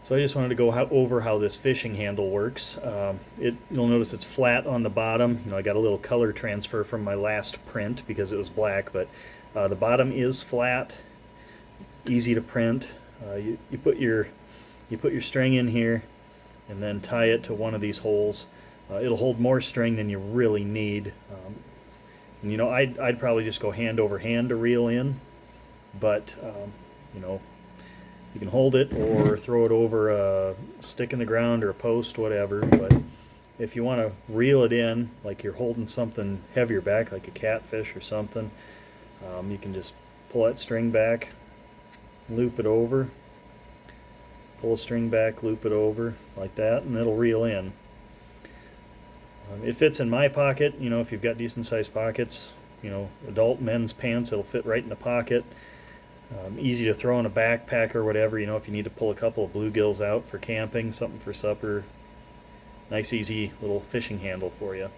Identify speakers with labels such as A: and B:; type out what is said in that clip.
A: So I just wanted to go over how this fishing handle works. You'll notice it's flat on the bottom. I got a little color transfer from my last print because it was black, but the bottom is flat, easy to print. You put your string in here and then tie it to one of these holes. It'll hold more string than you really need. And I'd probably just go hand over hand to reel in, but you can hold it or throw it over a stick in the ground or a post, whatever. But if you want to reel it in, like you're holding something heavier back, like a catfish or something, you can just pull that string back, loop it over, pull a string back, loop it over like that, and it'll reel in. It fits in my pocket. If you've got decent sized pockets, adult men's pants, it'll fit right in the pocket. Easy to throw in a backpack or whatever, if you need to pull a couple of bluegills out for camping, something for supper. Nice easy little fishing handle for you.